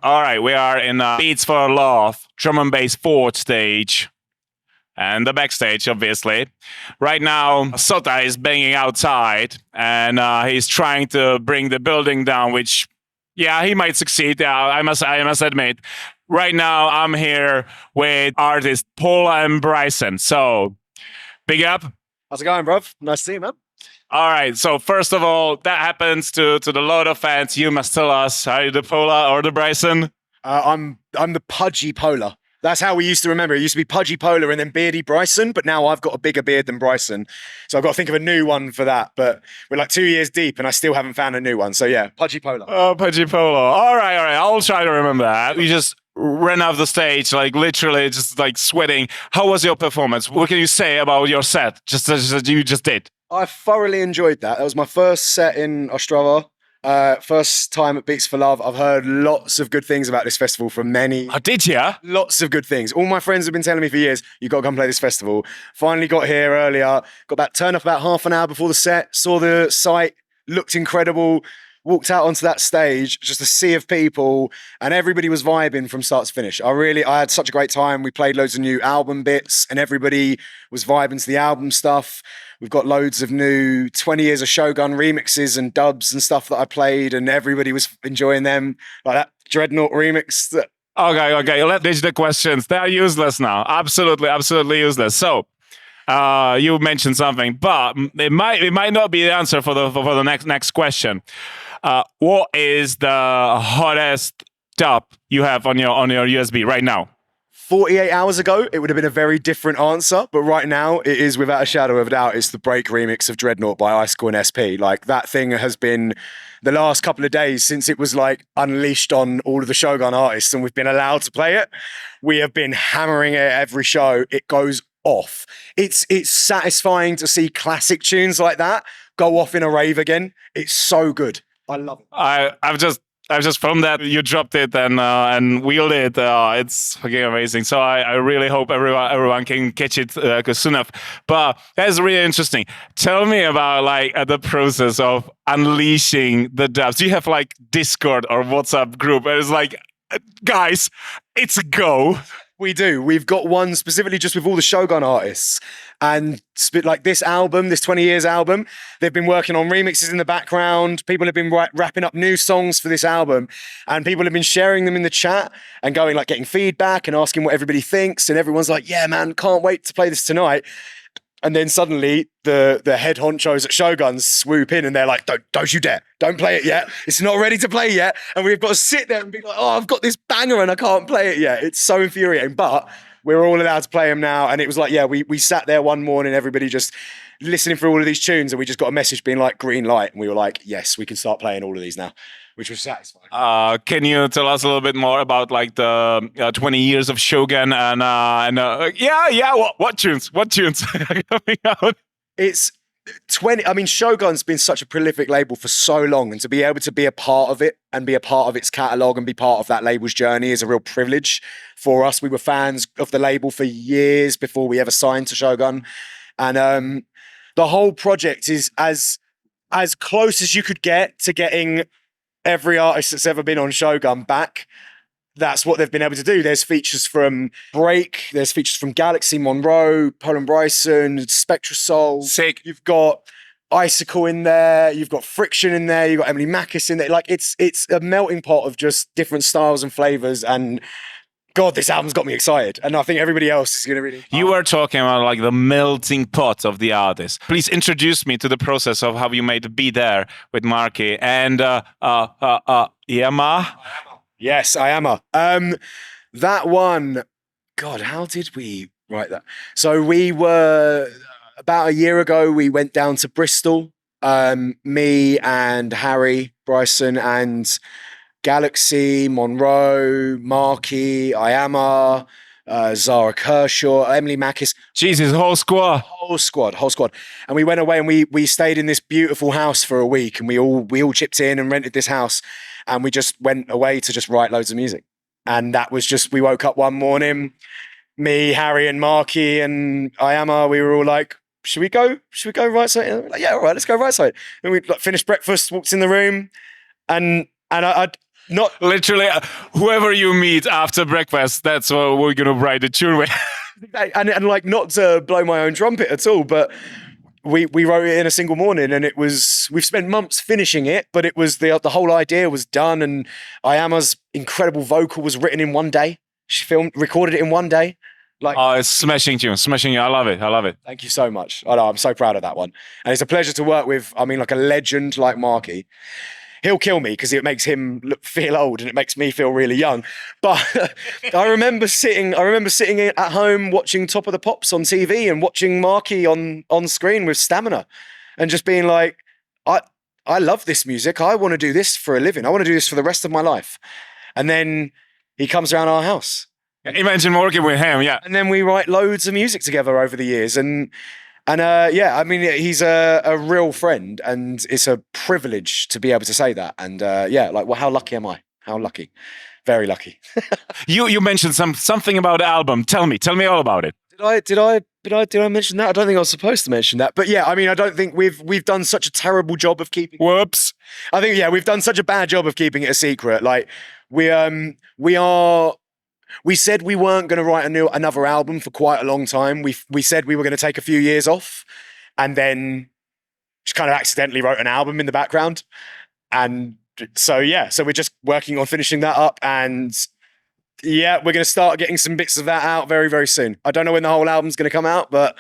All right, we are in Beats for Love, drum and bass forward stage. And the backstage, obviously. Right now, Sota is banging outside, and he's trying to bring the building down, which, yeah, he might succeed. Yeah, I must admit. Right now, I'm here with artist Pola and Bryson. So, big up. How's it going, bruv? Nice to see you, man. All right. So, first of all, that happens to the lot of fans. You must tell us, are you the Pola or the Bryson? I'm the pudgy Pola. That's how we used to remember. It used to be Pudgy Pola and then Beardy Bryson, but now I've got a bigger beard than Bryson. So I've got to think of a new one for that. But we're like 2 years deep and I still haven't found a new one. So yeah, Pudgy Pola. Oh, Pudgy Pola. All right. I'll try to remember that. You just ran off the stage, like literally just like sweating. How was your performance? What can you say about your set, just as you just did? I thoroughly enjoyed that. That was my first set in Ostrava. First time at Beats for Love. I've heard lots of good things about this festival from many. Oh, did you? Lots of good things. All my friends have been telling me for years, you got to come play this festival. Finally got here earlier, turned up about half an hour before the set, saw the site, looked incredible, walked out onto that stage, just a sea of people, and everybody was vibing from start to finish. I had such a great time. We played loads of new album bits and everybody was vibing to the album stuff. We've got loads of new 20 years of Shogun remixes and dubs and stuff that I played, and everybody was enjoying them. Like that Dreadnought remix. Okay. Let's ditch the questions. They are useless now. Absolutely useless. So, you mentioned something, but it might not be the answer for the next question. What is the hottest dub you have on your USB right now? 48 hours ago, it would have been a very different answer, but right now, it is without a shadow of a doubt, it's the break remix of Dreadnought by Icicle and SP. Like, that thing has been the last couple of days since it was like unleashed on all of the Shogun artists and we've been allowed to play it. We have been hammering it at every show. It goes off. It's satisfying to see classic tunes like that go off in a rave again. It's so good. I love it. I've just from that you dropped it and wheeled it. It's fucking amazing. So I really hope everyone can catch it soon enough. But that's really interesting. Tell me about like the process of unleashing the dubs. Do you have like Discord or WhatsApp group? And it's like, guys, it's a go. We do. We've got one specifically just with all the Shogun artists. And like this album, this 20 years album, they've been working on remixes in the background. People have been wrapping up new songs for this album. And people have been sharing them in the chat and going like getting feedback and asking what everybody thinks. And everyone's like, yeah, man, can't wait to play this tonight. And then suddenly the head honchos at Shogun swoop in and they're like, don't you dare, don't play it yet. It's not ready to play yet. And we've got to sit there and be like, oh, I've got this banger and I can't play it yet. It's so infuriating, but we're all allowed to play them now. And it was like, yeah, we sat there one morning, everybody just listening for all of these tunes and we just got a message being like green light. And we were like, yes, we can start playing all of these now, which was satisfying. Can you tell us a little bit more about like the 20 years of Shogun what tunes are coming out? It's 20. I mean, Shogun's been such a prolific label for so long, and to be able to be a part of it and be a part of its catalog and be part of that label's journey is a real privilege for us. We were fans of the label for years before we ever signed to Shogun, and the whole project is as close as you could get to getting every artist that's ever been on Shogun back. That's what they've been able to do. There's features from Break, there's features from Galaxy, Monroe, Pola Bryson, Spectra Soul. Sick. You've got Icicle in there, you've got Friction in there, you've got Emily Mackis in there. Like it's a melting pot of just different styles and flavors. And God, this album's got me excited. And I think everybody else is going to really... You were talking about like the melting pot of the artist. Please introduce me to the process of how you made Be There with Marky and Yama. Yes, I am. That one, God, how did we write that? So we were, about a year ago, we went down to Bristol, me and Harry, Bryson and Galaxy, Monroe, Marky, Ayama, Zara Kershaw, Emily Mackis. Jesus, whole squad. Whole squad. And we went away and we stayed in this beautiful house for a week and we all chipped in and rented this house. And we just went away to just write loads of music. And that was just, we woke up one morning, me, Harry and Marky and Ayama, we were all like, should we go write something? Like, yeah, all right, let's go write something. And we like, finished breakfast, walked in the room and I not Literally, whoever you meet after breakfast, that's what we're gonna write the tune with. and like not to blow my own trumpet at all, but we wrote it in a single morning, and we've spent months finishing it, but it was the whole idea was done, and Ayama's incredible vocal was written in one day. She recorded it in one day. Like, Oh, it's smashing tune, smashing. I love it. I love it. thank you so much. I know, I'm so proud of that one, and it's a pleasure to work with. I mean, like a legend like Marky. He'll kill me because it makes him feel old and it makes me feel really young. But I remember sitting at home watching Top of the Pops on TV and watching Marky on screen with Stamina, and just being like, I love this music. I want to do this for a living. I want to do this for the rest of my life. And then he comes around our house. Imagine working with him, yeah. And then we write loads of music together over the years. And yeah, I mean, he's a real friend, and it's a privilege to be able to say that. And yeah, like, well, how lucky am I? How lucky? Very lucky. You mentioned something about the album. Tell me all about it. Did I mention that? I don't think I was supposed to mention that. But yeah, I mean, I don't think we've done such a terrible job of keeping. Whoops. I think we've done such a bad job of keeping it a secret. Like we said we weren't going to write another album for quite a long time. We said we were going to take a few years off, and then just kind of accidentally wrote an album in the background. And so we're just working on finishing that up, and yeah, we're going to start getting some bits of that out very, very soon. I don't know when the whole album's going to come out, but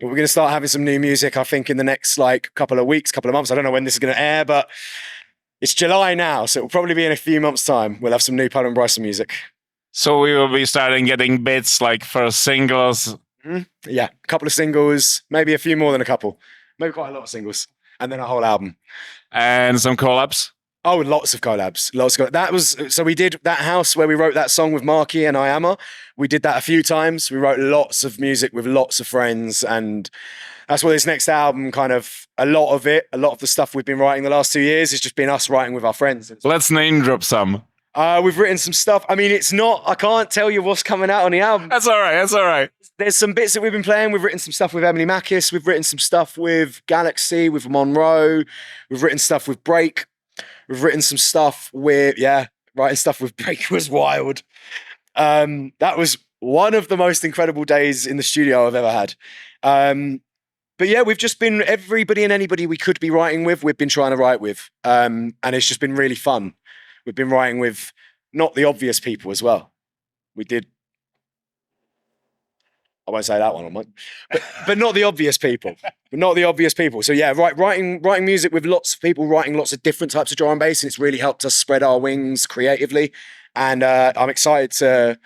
we're going to start having some new music, I think, in the next like couple of weeks, couple of months. I don't know when this is going to air, but it's July now, so it'll probably be in a few months' time. We'll have some new Pola Bryson music. So we will be starting getting bits like first singles. Mm-hmm. Yeah, a couple of singles, maybe a few more than a couple, maybe quite a lot of singles, and then a whole album. And some collabs. Oh, lots of collabs. That was, so we did that house where we wrote that song with Marky and Ayama. We did that a few times. We wrote lots of music with lots of friends, and that's what this next album kind of, a lot of the stuff we've been writing the last 2 years has just been us writing with our friends. Let's name drop some. We've written some stuff. I mean, I can't tell you what's coming out on the album. That's all right. There's some bits that we've been playing. We've written some stuff with Emily Mackis. We've written some stuff with Galaxy, with Monroe. We've written stuff with Break. We've written some stuff with, writing stuff with Break was wild. That was one of the most incredible days in the studio I've ever had. But yeah, we've just been, everybody and anybody we could be writing with, we've been trying to write with. And it's just been really fun. We've been writing with not the obvious people as well. We did, I won't say that one on mic, but not the obvious people. So yeah, writing music with lots of people, writing lots of different types of drum and bass, and it's really helped us spread our wings creatively. And I'm excited for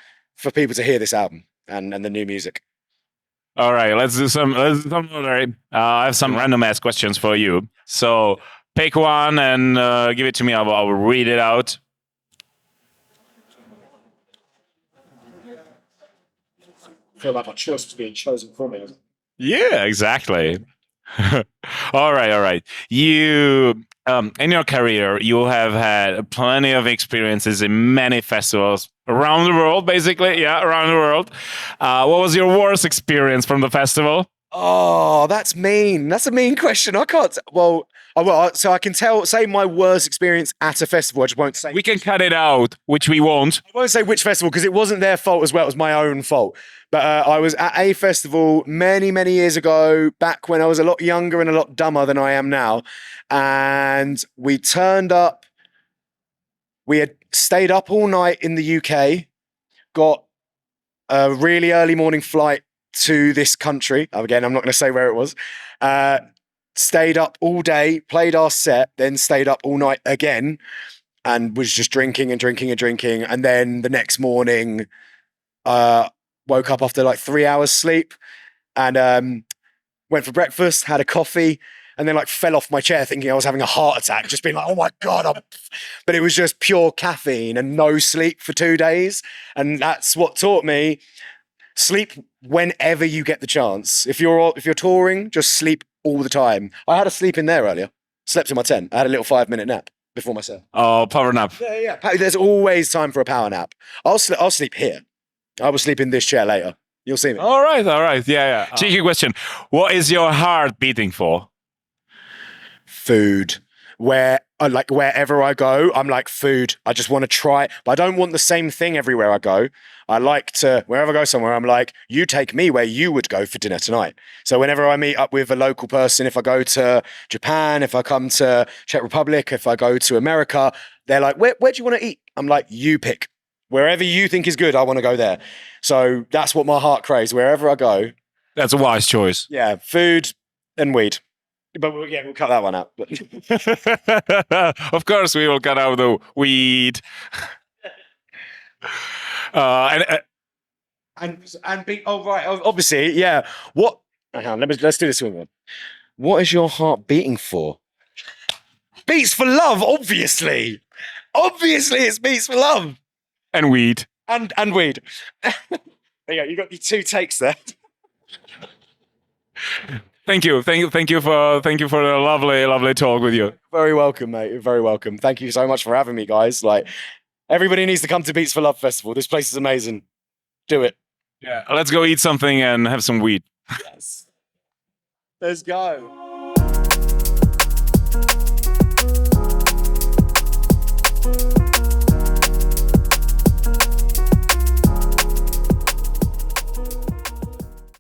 people to hear this album and the new music. All right, let's do some. I have some random ass questions for you. So pick one and give it to me. I'll read it out. I feel like my choice was being chosen for me. Yeah, exactly. All right. You, in your career, you have had plenty of experiences in many festivals around the world, basically. Yeah, around the world. What was your worst experience from the festival? Oh, that's mean. That's a mean question. I can't. So I can say my worst experience at a festival. I just won't say. We can cut it out, which we won't. I won't say which festival because it wasn't their fault as well. It was my own fault. But I was at a festival many, many years ago, back when I was a lot younger and a lot dumber than I am now. And we turned up. We had stayed up all night in the UK, got a really early morning flight to this country. Again, I'm not going to say where it was. Stayed up all day, played our set, then stayed up all night again and was just drinking. And then the next morning, woke up after like 3 hours sleep and went for breakfast, had a coffee, and then like fell off my chair thinking I was having a heart attack, just being like, oh my God. But it was just pure caffeine and no sleep for 2 days. And that's what taught me, sleep whenever you get the chance. If you're touring, just sleep all the time. I had a sleep in there earlier. Slept in my tent. I had a little 5-minute nap before my set. Oh, power nap. Yeah. There's always time for a power nap. I'll sleep here. I will sleep in this chair later. You'll see me. All right. Yeah. Cheeky question. What is your heart beating for? Food. like wherever I go, I'm like food. I just want to try it, but I don't want the same thing everywhere I go. I like to, wherever I go somewhere, I'm like, you take me where you would go for dinner tonight. So whenever I meet up with a local person, if I go to Japan, if I come to Czech Republic, if I go to America, they're like, where do you want to eat? I'm like, you pick. Wherever you think is good, I want to go there. So that's what my heart craves. Wherever I go. That's a wise choice. Yeah, food and weed. But we'll cut that one out. Of course, we will cut out the weed. And be obviously, yeah. What? Hang on, let's do this one. What is your heart beating for? Beats for love, obviously. Obviously, it's beats for love. And weed. And weed. There you go. You got your 2 takes there. Thank you for the lovely talk with you. Very welcome, mate. You're very welcome. Thank you so much for having me, guys. Like, everybody needs to come to Beats for Love Festival. This place is amazing. Do it. Yeah, let's go eat something and have some weed. Yes. Let's go.